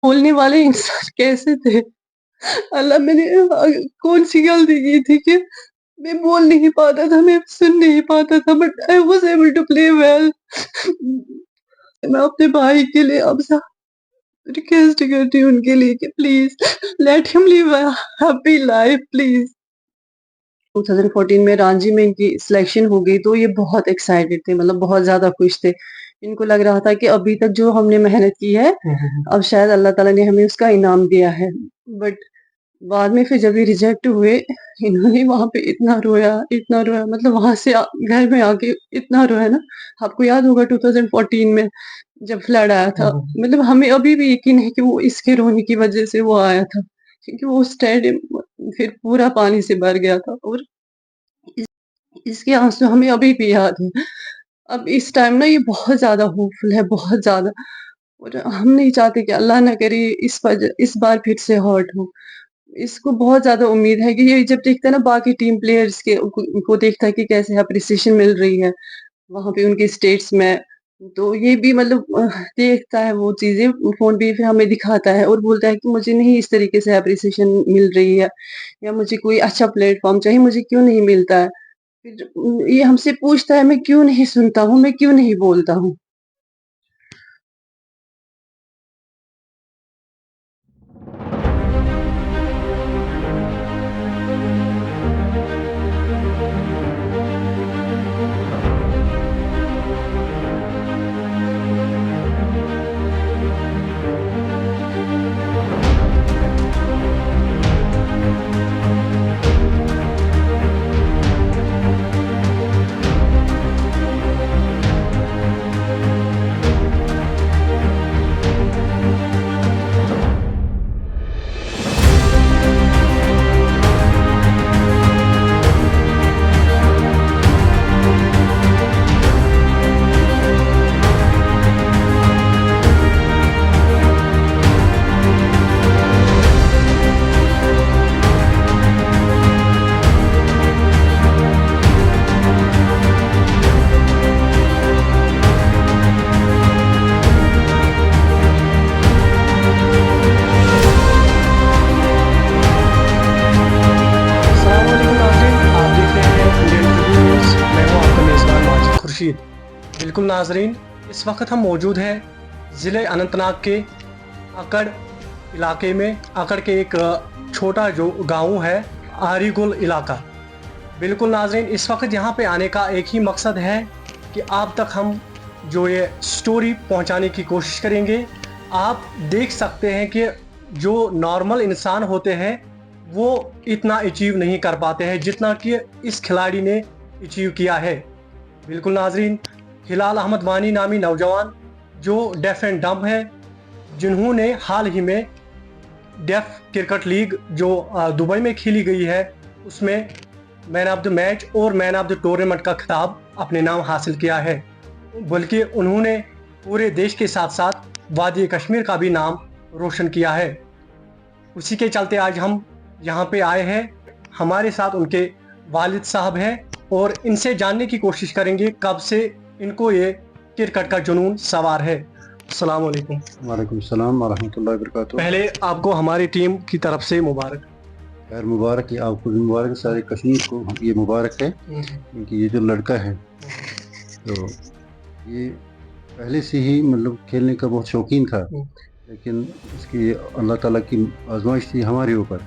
बोलने वाले इंसान कैसे थे? अल्लाह मैंने कौन-सी गलती की थी कि मैं बोल नहीं पाता था, मैं सुन नहीं पाता था but I was able to play well. मैं अपने भाई के लिए आपसे रिक्वेस्ट करती हूँ उनके लिए कि please let him live a happy life please. 2014 में रांची में इनकी सिलेक्शन हो गई तो ये बहुत एक्साइटेड थे, मतलब बहुत ज़्यादा खुश थे। इनको लग रहा था कि अभी तक जो हमने मेहनत की है, अब शायद अल्लाह ताला ने हमें उसका इनाम दिया है। बट बाद में फिर जब ये रिजेक्ट हुए, इन्होंने वहाँ पे इतना रोया, मतलब वहाँ से घर में आके इतना रोया ना। आपको याद होगा 2014 में जब फ्लड आया था, मतलब हमें अभी भी यकीन है कि वो इसके रोने की वजह से वो आया था, क्योंकि वो स्टेडियम फिर पूरा पानी से भर गया था और इस इसके आँसू हमें अभी भी याद हैं। अब इस टाइम ना ये बहुत ज़्यादा होपफुल है, बहुत ज़्यादा। और हम नहीं चाहते कि अल्लाह ना करे इस बार फिर से हर्ट हो। इसको बहुत ज़्यादा उम्मीद है कि ये जब देखता है ना बाकी टीम प्लेयर्स को देखता है कि कैसे एप्रिसिएशन मिल रही है वहाँ पे उनके स्टेट्स में, तो ये भी मतलब देखता है वो चीज़ें फ़ोन पे, फिर हमें दिखाता है और बोलता है कि मुझे नहीं इस तरीके से एप्रिसिएशन मिल रही है या मुझे कोई अच्छा प्लेटफ़ॉर्म चाहिए, मुझे क्यों नहीं मिलता है? फिर ये हमसे पूछता है मैं क्यों नहीं सुनता हूँ, मैं क्यों नहीं बोलता हूँ? अस्सलाम वालेकुम नाज़रीन, आप देख रहे हैं इंडियन ट्रिब्यून न्यूज़। मैं हूं आपका मेज़बान माजिद खुर्शीद। बिल्कुल नाज़रीन, इस वक्त हम मौजूद हैं ज़िले अनंतनाग के अकड़ इलाके में। अकड़ के एक छोटा जो गांव है आरीगुल इलाका। बिल्कुल नाज़रीन, इस वक्त यहाँ पे आने का एक ही मकसद है कि आप तक हम जो ये स्टोरी पहुँचाने की कोशिश करेंगे। आप देख सकते हैं कि जो नॉर्मल इंसान होते हैं वो इतना अचीव नहीं कर पाते हैं जितना कि इस खिलाड़ी ने अचीव किया है। बिल्कुल नाज़रीन, हिलाल अहमद वानी नामी नौजवान जो डेफ एंड डम्ब है, जिन्होंने हाल ही में डेफ क्रिकेट लीग जो दुबई में खेली गई है उसमें मैन ऑफ द मैच और मैन ऑफ द टूर्नामेंट का खिताब अपने नाम हासिल किया है। बल्कि उन्होंने पूरे देश के साथ साथ वादी कश्मीर का भी नाम रोशन किया है। उसी के चलते आज हम यहाँ पे आए हैं। हमारे साथ उनके वालिद साहब हैं और इनसे जानने की कोशिश करेंगे कब से इनको ये क्रिकेट का जुनून सवार है। अस्सलाम वालेकुम। वालेकुम सलाम व रहमतुल्लाहि व बरकातुहू। पहले आपको हमारी टीम की तरफ से मुबारक। खैर मुबारक है, आपको भी मुबारक, सारे कश्मीर को ये मुबारक है क्योंकि ये जो लड़का है तो ये पहले से ही मतलब खेलने का बहुत शौकीन था, लेकिन इसकी अल्लाह ताला की आजमाइश थी हमारे ऊपर।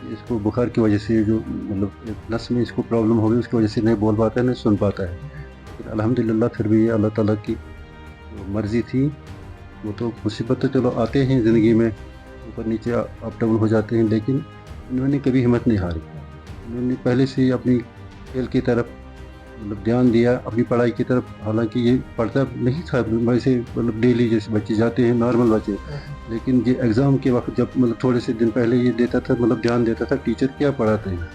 इसको बुखार की वजह से जो मतलब एक नस में इसको प्रॉब्लम हो गई, उसकी वजह से नहीं बोल पाता है, नहीं सुन पाता है। लेकिन अल्हम्दुलिल्लाह फिर भी ये अल्लाह ताला की जो मर्ज़ी थी। वो तो मुसीबत तो चलो आते हैं ज़िंदगी में, ऊपर नीचे अप डाउन हो जाते हैं, लेकिन इन्होंने कभी हिम्मत नहीं हारी। इन्होंने पहले से ही अपनी खेल की तरफ मतलब ध्यान दिया, अपनी पढ़ाई की तरफ। हालांकि ये पढ़ता नहीं था वैसे, मतलब डेली जैसे बच्चे जाते हैं नॉर्मल बच्चे, लेकिन ये एग्ज़ाम के वक्त जब मतलब थोड़े से दिन पहले ये देता था, मतलब ध्यान देता था टीचर क्या पढ़ाते हैं,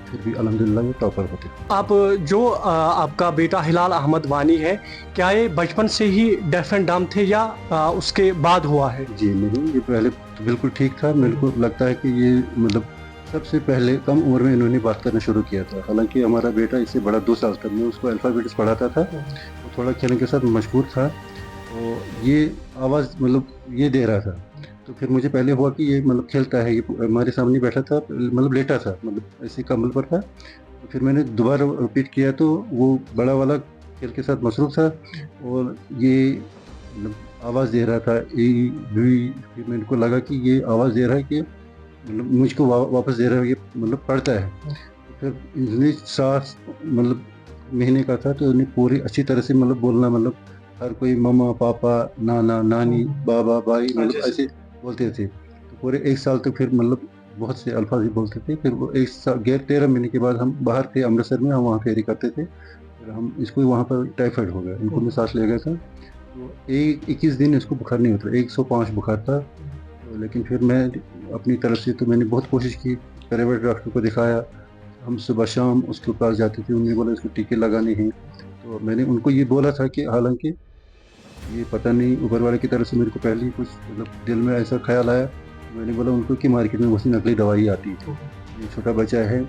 फिर भी अल्हम्दुलिल्लाह ये टॉपर होते। आप जो आपका बेटा हिलाल अहमद वानी है, क्या ये बचपन से ही डेफ एंड डम्ब थे या उसके बाद हुआ है? जी नहीं, ये पहले तो बिल्कुल ठीक था। मेरे को लगता है कि ये मतलब सबसे पहले कम उम्र में इन्होंने बात करना शुरू किया था। हालांकि हमारा बेटा इससे बड़ा 2 साल का, मैं उसको अल्फ़ाबेट्स पढ़ाता था, वो थोड़ा खेलने के साथ मशहूर था, तो ये आवाज़ मतलब ये दे रहा था। تو پھر مجھے پہلے ہوا کہ یہ مطلب کھیلتا ہے، یہ ہمارے سامنے بیٹھا تھا، مطلب لیٹا تھا، مطلب ایسے کمبل پر تھا. تو پھر میں نے دوبارہ رپیٹ کیا تو وہ بڑا والا کھیل کے ساتھ مصروف تھا اور یہ مطلب آواز دے رہا تھا ای بھی. پھر میرے کو لگا کہ یہ آواز دے رہا ہے کہ مطلب مجھ کو واپس دے رہا ہے، یہ مطلب پڑھتا ہے. پھر اس نے 7 مطلب مہینے کا تھا تو انہیں پوری اچھی طرح سے مطلب بولنا، مطلب ہر کوئی ماما پاپا نانا نانی بابا بھائی مطلب ایسے بولتے تھے. تو پورے 1 سال تک پھر مطلب بہت سے الفاظ ہی بولتے تھے. پھر وہ 1 سال 13 مہینے کے بعد ہم باہر تھے امرتسر میں، ہم وہاں پھیری کرتے تھے. پھر ہم اس کو وہاں پر ٹائیفائڈ ہو گیا، ان کو میں سانس لے گیا تھا. تو 21 دن اس کو بخار نہیں ہوتا، 105 بخار تھا. لیکن پھر میں اپنی طرف سے تو میں نے بہت کوشش کی، پرائیویٹ ڈاکٹر کو دکھایا. ہم صبح شام اس کے پاس جاتے تھے، انہوں نے بولا اس کو ٹیکے لگانے ہیں. تو میں نے ان کو یہ بولا تھا کہ حالانکہ یہ پتہ نہیں اوپر والے کی طرف سے میرے کو پہلے ہی کچھ مطلب دل میں ایسا خیال آیا. میں نے بولا ان کو کہ مارکیٹ میں وہی نقلی دوائی آتی ہے، یہ چھوٹا بچہ ہے،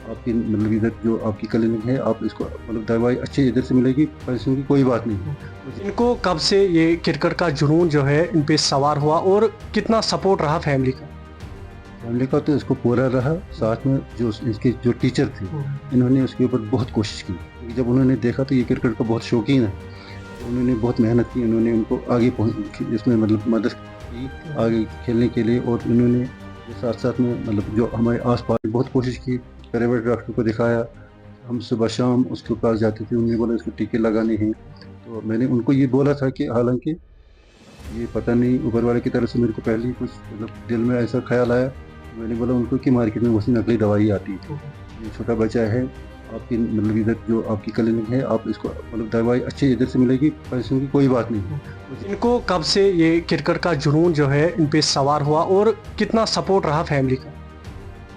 آپ کی مطلب ادھر جو آپ کی کلینک ہے، آپ اس کو مطلب دوائی اچھی ادھر سے ملے گی، پیسوں کی کوئی بات نہیں. ان کو کب سے یہ کرکٹ کا جنون جو ہے ان پہ سوار ہوا اور کتنا سپورٹ رہا فیملی کا؟ فیملی کا تو اس کو پورا رہا، ساتھ میں جو اس کے جو ٹیچر تھے انہوں نے اس کے اوپر بہت کوشش کی. جب انہوں نے دیکھا تو یہ کرکٹ کا بہت شوقین ہے، تو انہوں نے بہت محنت کی. انہوں نے ان کو آگے اس میں مطلب مدد کی آگے کھیلنے کے لیے. اور انہوں نے ساتھ ساتھ میں مطلب جو ہمارے آس پاس بہت کوشش کی، پرائیویٹ ڈاکٹر کو دکھایا. ہم صبح شام اس کے پاس جاتے تھے، انہوں نے بولا اس کو ٹیکے لگانے ہیں. تو میں نے ان کو یہ بولا تھا کہ حالانکہ یہ پتہ نہیں اوپر والے کی طرف سے میرے کو پہلے ہی کچھ مطلب دل میں ایسا خیال آیا. میں نے بولا ان کو کہ مارکیٹ میں وہی نقلی دوائی آتی ہے، یہ چھوٹا بچہ ہے، آپ کی مطلب ادھر جو آپ کی کلینک ہے، آپ اس کو مطلب دوائی اچھی ادھر سے ملے گی، پیسوں کی کوئی بات نہیں. ان کو کب سے یہ کرکٹ کا جنون جو ہے ان پہ سوار ہوا اور کتنا سپورٹ رہا فیملی کا؟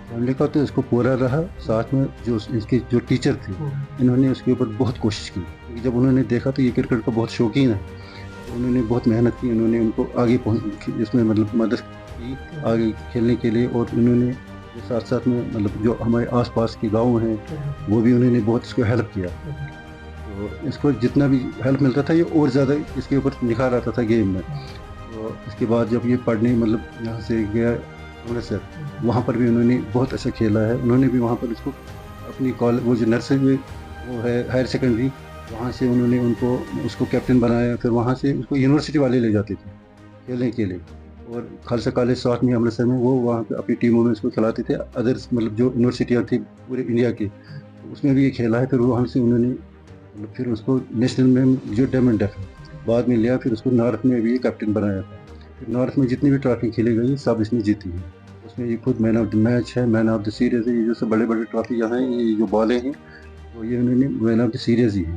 فیملی کا تو اس کو پورا رہا، ساتھ میں جو اس کے جو ٹیچر تھے انہوں نے اس کے اوپر بہت کوشش کی. جب انہوں نے دیکھا تو یہ کرکٹ کا بہت شوقین ہے، تو انہوں نے بہت محنت کی. انہوں نے ان کو آگے اس میں مطلب مدد کی آگے کھیلنے کے لیے. اور انہوں نے ساتھ ساتھ میں مطلب جو ہمارے آس پاس کے گاؤں ہیں وہ بھی انہوں نے بہت اس کو ہیلپ کیا. تو اس کو جتنا بھی ہیلپ ملتا تھا یہ اور زیادہ اس کے اوپر نکھار آتا تھا گیم میں. تو اس کے بعد جب یہ پڑھنے مطلب یہاں سے گیا امرتسر، وہاں پر بھی انہوں نے بہت اچھا کھیلا ہے. انہوں نے بھی وہاں پر اس کو اپنی وہ جو نرسری میں وہ ہے ہائر سیکنڈری، وہاں سے انہوں نے ان کو اس کو کیپٹن بنایا. پھر وہاں سے اس کو یونیورسٹی والے لے جاتے تھے کھیلنے کے لیے. اور خالصہ کالج ساتھ میں امرتسر میں وہ وہاں پہ اپنی ٹیموں میں اس کو کھلاتے تھے. ادرس مطلب جو یونیورسٹیاں تھیں پورے انڈیا کی، اس میں بھی یہ کھیلا ہے. پھر وہاں سے انہوں نے مطلب پھر اس کو نیشنل میں جو ڈائمنڈ ڈیف بعد میں لیا، پھر اس کو نارتھ میں بھی یہ کیپٹن بنایا تھا. پھر نارتھ میں جتنی بھی ٹرافی کھیلی گئی سب اس نے جیتی ہے. اس میں یہ خود مین آف دا میچ ہے، مین آف دا سیریز ہے. یہ جو سب بڑے بڑے ٹرافی یہاں ہیں، یہ جو بالیں ہیں تو یہ انہوں نے مین آف دا سیریز ہی ہے.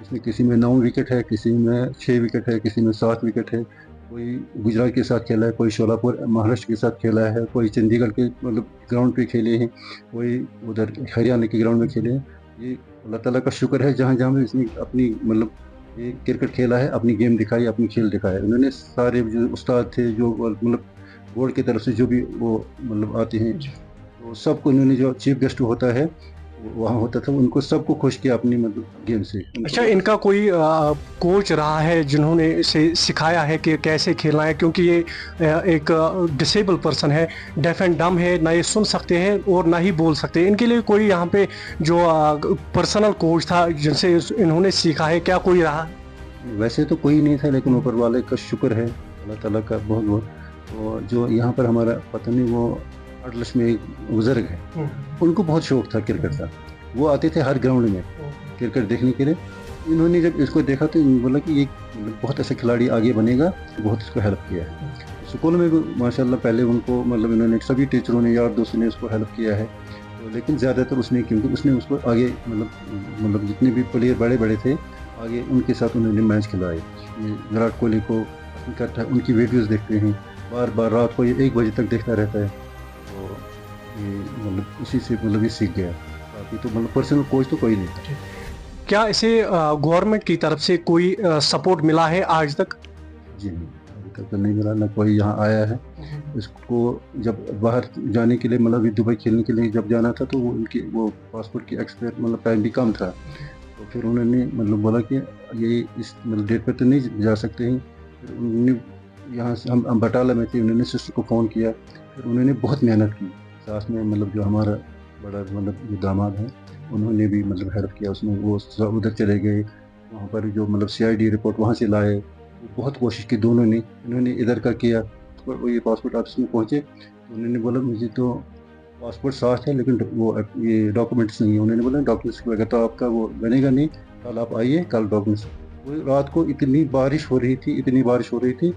اس میں کسی میں 9 وکٹ ہے، کسی میں 6 وکٹ ہے، کسی میں 7 وکٹ ہے. کوئی گجرات کے ساتھ کھیلا ہے، کوئی شولاپور مہاراشٹر کے ساتھ کھیلا ہے، کوئی چندی گڑھ کے مطلب گراؤنڈ پہ کھیلے ہیں، کوئی ادھر ہریانہ کے گراؤنڈ میں کھیلے ہیں. یہ اللہ تعالیٰ کا شکر ہے جہاں جہاں اس نے اپنی مطلب یہ کرکٹ کھیلا ہے، اپنی گیم دکھائی، اپنی کھیل دکھایا. انہوں نے سارے جو استاد تھے جو مطلب بورڈ کی طرف سے جو بھی وہ مطلب آتے ہیں، تو سب کو انہوں نے جو چیف گیسٹ ہوتا ہے وہاں ہوتا تھا، ان کو سب کو خوش کیا اپنی مطلب گیم سے. اچھا، ان کا کوئی کوچ رہا ہے جنہوں نے اسے سکھایا ہے کہ کیسے کھیلنا ہے؟ کیونکہ یہ ایک ڈسیبل پرسن ہے، ڈیف اینڈ ڈم ہے، نہ یہ سن سکتے ہیں اور نہ ہی بول سکتے. ان کے لیے کوئی یہاں پہ جو پرسنل کوچ تھا جن سے انہوں نے سیکھا ہے، کیا کوئی رہا؟ ویسے تو کوئی نہیں تھا، لیکن اوپر والے کا شکر ہے اللہ تعالیٰ کا بہت بہت. اور جو یہاں پر ہمارا پتہ نہیں وہ اڈلس میں ایک بزرگ ہے، ان کو بہت شوق تھا کرکٹ کا. وہ آتے تھے ہر گراؤنڈ میں کرکٹ دیکھنے کے لیے. انہوں نے جب اس کو دیکھا تو بولا کہ یہ بہت ایسا کھلاڑی آگے بنے گا، بہت اس کو ہیلپ کیا ہے. اسکول میں بھی ماشاء اللہ پہلے ان کو مطلب انہوں نے سبھی ٹیچروں نے یار دوستوں نے اس کو ہیلپ کیا ہے. لیکن زیادہ تر اس نے، کیونکہ اس نے اس کو آگے مطلب جتنے بھی پلیئر بڑے بڑے تھے آگے ان کے ساتھ انہوں نے میچ کھلائے. یہ وراٹ کوہلی کو پسند کرتا ہے، ان کی ویڈیوز دیکھتے ہیں بار بار، رات کو یہ 1 بجے تک دیکھتا رہتا ہے. تو یہ مطلب اسی سے مطلب یہ سیکھ گیا. باقی تو مطلب پرسنل کوچ تو کوئی نہیں تھا. کیا اسے گورنمنٹ کی طرف سے کوئی سپورٹ ملا ہے آج تک؟ جی نہیں، ابھی تک تو نہیں ملا، نہ کوئی یہاں آیا ہے. اس کو جب باہر جانے کے لیے مطلب دبئی کھیلنے کے لیے جب جانا تھا تو وہ ان کی وہ پاسپورٹ کی ایکسپائر مطلب ٹائم بھی کم تھا. تو پھر انہوں نے مطلب بولا کہ یہ اس مطلب ڈیٹ پہ تو نہیں جا سکتے ہیں. پھر انہوں نے यहाँ से हम बटाला में थे, उन्होंने सिस्टर को फ़ोन किया, फिर उन्होंने बहुत मेहनत की साथ में, मतलब जो हमारा बड़ा मतलब जो दामाद है उन्होंने भी मतलब हेल्प किया उसमें, वो उधर चले गए, वहाँ पर जो मतलब CID रिपोर्ट वहाँ से लाए, बहुत कोशिश की दोनों ने, इन्होंने इधर का किया, वो ये पासपोर्ट ऑफिस में पहुँचे तो उन्होंने बोला मुझे तो पासपोर्ट साथ है लेकिन वो ये डॉक्यूमेंट्स नहीं है। उन्होंने बोला डॉक्यूमेंट्स के बगैर तो आपका वो बनेगा नहीं, कल आप आइए, कल डॉक्यूमेंट्स। वो रात को इतनी बारिश हो रही थी,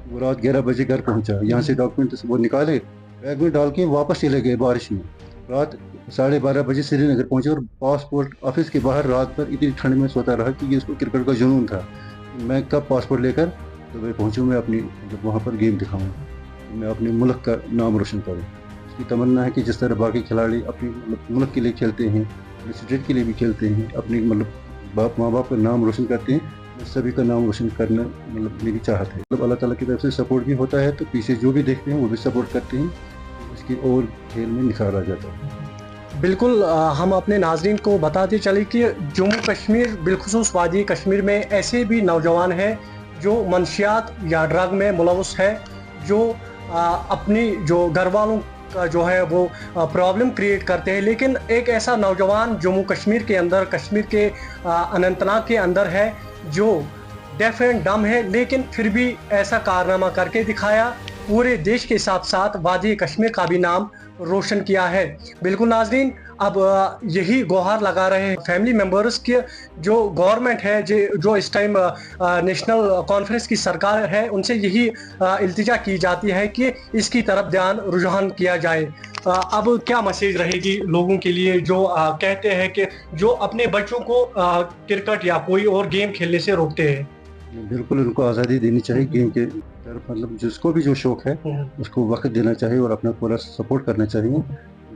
वो रात 11 बजे घर पहुंचा, यहाँ से डॉक्यूमेंट्स वो निकाले, बैग में डाल के वापस चले गए बारिश में। रात 12:30 बजे श्रीनगर पहुंचे और पासपोर्ट ऑफिस के बाहर रात भर इतनी ठंड में सोता रहा कि इसको क्रिकेट का जुनून था। मैं कब पासपोर्ट लेकर दुबई पहुंचूँ, मैं अपनी जब वहाँ पर गेम दिखाऊँ, मैं अपने मुल्क का नाम रोशन करूँ। उसकी तमन्ना है कि जिस तरह बाकी खिलाड़ी अपने मुल्क के लिए खेलते हैं, अपने स्टेट के लिए भी खेलते हैं, अपनी मतलब माँ बाप का नाम रोशन करते हैं, मैं सभी का नाम रोशन करना मतलब मेरी चाहत है। मतलब अल्लाह ताला की तरफ से सपोर्ट भी होता है, तो पीछे जो भी देखते हैं वो भी सपोर्ट करते हैं, इसकी और खेल में निखार आ जाता है। बिल्कुल हम अपने नाजरीन को बताते चले कि जम्मू कश्मीर बिलखुसूस वादी कश्मीर में ऐसे भी नौजवान हैं जो मंशियात या ड्रग में मुलव्वस है, जो अपनी जो घर वालों का जो है वो प्रॉब्लम क्रिएट करते हैं। लेकिन एक ऐसा नौजवान जम्मू कश्मीर के अंदर, कश्मीर के अनंतनाग के अंदर है जो डेफ एंड डम है, लेकिन फिर भी ऐसा कारनामा करके दिखाया, पूरे देश के साथ साथ वादी कश्मीर का भी नाम रोशन किया है। बिल्कुल नाजरीन, अब यही गुहार लगा रहे हैं फैमिली मेम्बर्स के, जो गवर्नमेंट है, जो इस टाइम नेशनल कॉन्फ्रेंस की सरकार है, उनसे यही इल्तिजा की जाती है कि इसकी तरफ ध्यान रुझान किया जाए। अब क्या मैसेज रहेगी लोगों के लिए जो कहते हैं कि जो अपने बच्चों को क्रिकेट या कोई और गेम खेलने से रोकते हैं? बिल्कुल उनको आज़ादी देनी चाहिए गेम के तरफ, मतलब जिसको भी जो शौक है उसको वक्त देना चाहिए और अपना पूरा सपोर्ट करना चाहिए,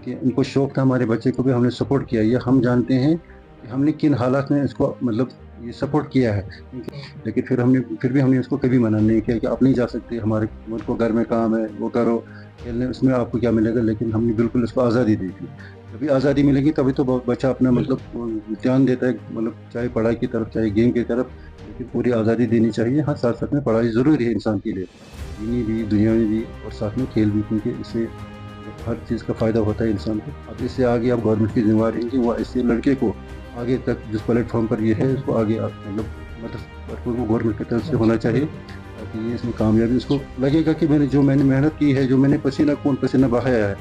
कि उनको शौक था, हमारे बच्चे को भी हमने सपोर्ट किया। ये हम जानते हैं कि हमने किन हालात में इसको मतलब ये सपोर्ट किया है, लेकिन फिर भी हमने उसको कभी मना नहीं किया कि आप नहीं जा सकते, हमारे को घर में काम है, वो करो, खेलने उसमें आपको क्या मिलेगा। लेकिन हमने बिल्कुल उसको आज़ादी दी थी। जब आज़ादी मिलेगी तभी तो बच्चा अपना मतलब ध्यान देता है, मतलब चाहे पढ़ाई की तरफ चाहे गेम की तरफ, लेकिन पूरी आज़ादी देनी चाहिए। हाँ, साथ साथ में पढ़ाई ज़रूरी है इंसान के लिए, दीनी भी दुनियावी भी, और साथ में खेल भी, क्योंकि इससे हर चीज़ का फ़ायदा होता है इंसान को। अब इससे आगे आप गवर्नमेंट की जिम्मेवारी है कि वो इससे लड़के को आगे तक जिस प्लेटफॉर्म पर ये है उसको आगे मतलब गवर्नमेंट की तरफ से होना चाहिए, ताकि ये इसमें कामयाबी उसको लगेगा कि मैंने मेहनत की है, जो मैंने पसीना बहाया है,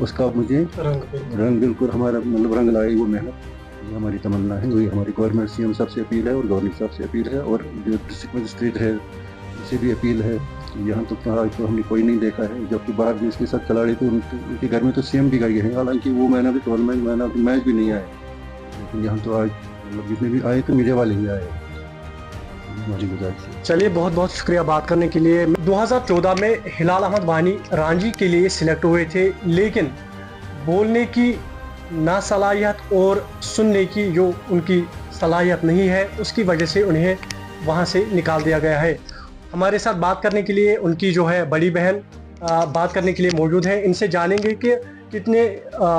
उसका मुझे रंग बिल्कुल हमारा मतलब रंग लाए वो मेहनत। ये हमारी तमन्ना है, वही हमारी गवर्नमेंट CM साहब से अपील है और गवर्नर साहब से अपील है, और जो डिस्ट्रिक्ट मजिस्ट्रेट है उनसे भी अपील है। यहाँ तो हमने कोई नहीं देखा है, जबकि बाहर देश के साथ खिलाड़ी तो उनके घर में तो CM भी गए हैं, हालांकि वो टूर्नामेंट मैच भी नहीं आए, लेकिन यहाँ तो आज मतलब जितने भी आए तो मीडिया वाले ही आए। चलिए, बहुत बहुत शुक्रिया बात करने के लिए। 2014 में हिलाल अहमद वानी रांची के लिए सिलेक्ट हुए थे, लेकिन बोलने की नासलाहियत और सुनने की जो उनकी सलाहियत नहीं है, उसकी वजह से उन्हें वहां से निकाल दिया गया है। हमारे साथ बात करने के लिए उनकी जो है बड़ी बहन बात करने के लिए मौजूद है। इनसे जानेंगे कि कितने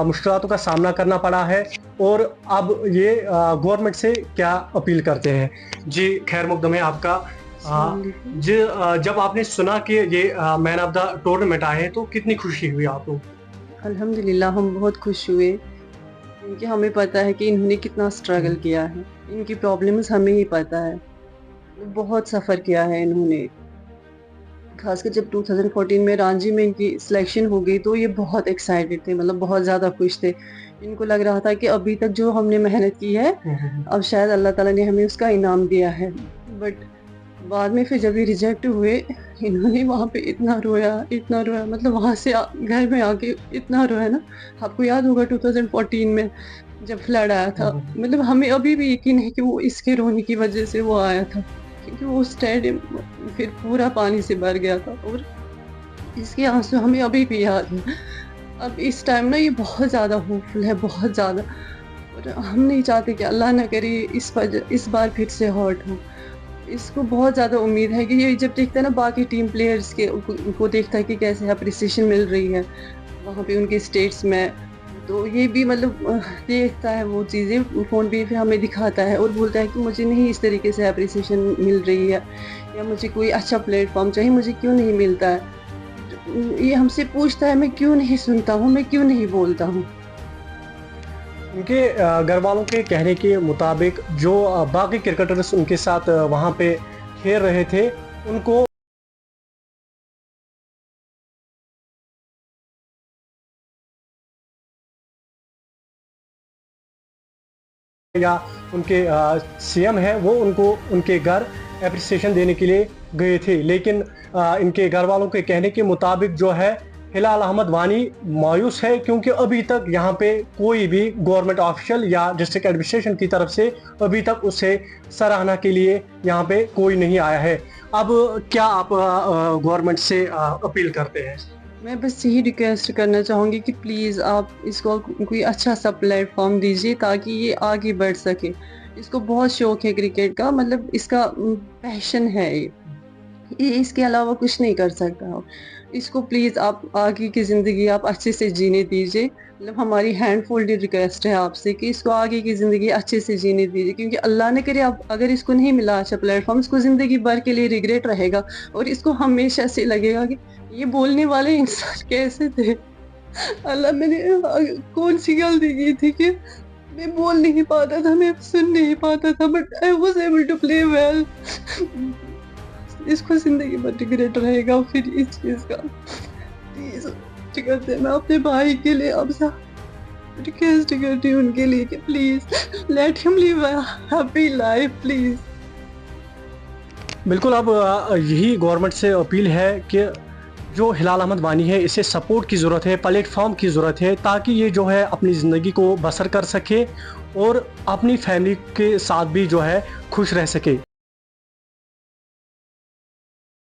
मुश्किलातों का सामना करना पड़ा है और अब ये गवर्नमेंट से क्या अपील करते हैं। जी, खैर मुकदम है आपका। जी, जब आपने सुना कि ये मैन ऑफ द टूर्नामेंट आए हैं तो कितनी खुशी हुई आपको? अल्हम्दुलिल्लाह, हम बहुत खुश हुए, क्योंकि हमें पता है कि इन्होंने कितना स्ट्रगल किया है, इनकी प्रॉब्लम्स हमें ही पता है, बहुत सफ़र किया है इन्होंने। खासकर जब 2014 में रांची में इनकी सिलेक्शन हो गई तो ये बहुत एक्साइटेड थे, मतलब बहुत ज़्यादा खुश थे। इनको लग रहा था कि अभी तक जो हमने मेहनत की है अब शायद अल्लाह ताला ने हमें उसका इनाम दिया है। बट बाद में फिर जब ये रिजेक्ट हुए, इन्होंने वहाँ पे इतना रोया, मतलब वहाँ से घर में आके इतना रोया ना। आपको याद होगा 2014 में जब फ्लड आया था, मतलब हमें अभी भी यकीन है कि वो इसके रोने की वजह से वो आया था, क्योंकि वो स्टेडियम फिर पूरा पानी से भर गया था और इसके आंसू हमें अभी भी याद है। अब इस टाइम ना ये बहुत ज़्यादा होपफुल है, बहुत ज़्यादा, और हम नहीं चाहते कि अल्लाह ना करे इस बार फिर से हर्ट हो। इसको बहुत ज़्यादा उम्मीद है कि ये जब देखता है ना बाकी टीम प्लेयर्स के, उनको देखता है कि कैसे अप्रिसिएशन मिल रही है वहाँ पे उनके स्टेट्स में, तो ये भी मतलब देखता है वो चीज़ें फ़ोन पे, फिर हमें दिखाता है और बोलता है कि मुझे नहीं इस तरीके से अप्रिसिएशन मिल रही है, या मुझे कोई अच्छा प्लेटफॉर्म चाहिए, मुझे क्यों नहीं मिलता है। ये हमसे पूछता है, मैं क्यों नहीं सुनता हूँ, मैं क्यों नहीं बोलता हूँ। उनके घर वालों के कहने के मुताबिक जो बाकी क्रिकेटर्स उनके साथ वहाँ पे खेल रहे थे, उनको या उनके सीएम है वो उनको उनके घर एप्रिसिएशन देने के लिए गए थे, लेकिन इनके घर वालों के कहने के मुताबिक जो है हिलाल अहमद वानी मायूस है, क्योंकि अभी तक यहाँ पे कोई भी गवर्नमेंट ऑफिशियल या डिस्ट्रिक्ट एडमिनिस्ट्रेशन की तरफ से अभी तक उसे सराहना के लिए यहाँ पे कोई नहीं आया है। अब क्या आप गवर्नमेंट से अपील करते हैं? मैं बस यही रिक्वेस्ट करना चाहूँगी कि प्लीज़ आप इसको कोई अच्छा सा प्लेटफॉर्म दीजिए ताकि ये आगे बढ़ सके। इसको बहुत शौक है क्रिकेट का, मतलब इसका पैशन है ये इसके अलावा कुछ नहीं कर सकता। इसको प्लीज़ आप आगे की ज़िंदगी आप अच्छे से जीने दीजिए। मतलब हमारी हैंड फोल्डेड रिक्वेस्ट है आपसे कि इसको आगे की ज़िंदगी अच्छे से जीने दीजिए, क्योंकि अल्लाह ने करे आप अगर इसको नहीं मिला अच्छा प्लेटफॉर्म, इसको ज़िंदगी भर के लिए रिग्रेट रहेगा और इसको हमेशा से लगेगा कि ये बोलने वाले इंसान कैसे थे। अल्लाह, मैंने कौन सी गलती की थी कि मैं बोल नहीं पाता था, मैं सुन नहीं पाता था, but I was able to play well. इसको जिंदगी भर रिग्रेट रहेगा फिर इस चीज़ का। प्लीज़ करते हैं, मैं अपने भाई के लिए आपसे रिक्वेस्ट करती हूँ उनके लिए कि please let him live a happy life please. बिल्कुल, अब यही गवर्नमेंट से अपील है कि जो हिलाल अहमद वानी है इसे सपोर्ट की ज़रूरत है, प्लेटफॉर्म की ज़रूरत है, ताकि ये जो है अपनी ज़िंदगी को बसर कर सके और अपनी फैमिली के साथ भी जो है खुश रह सके।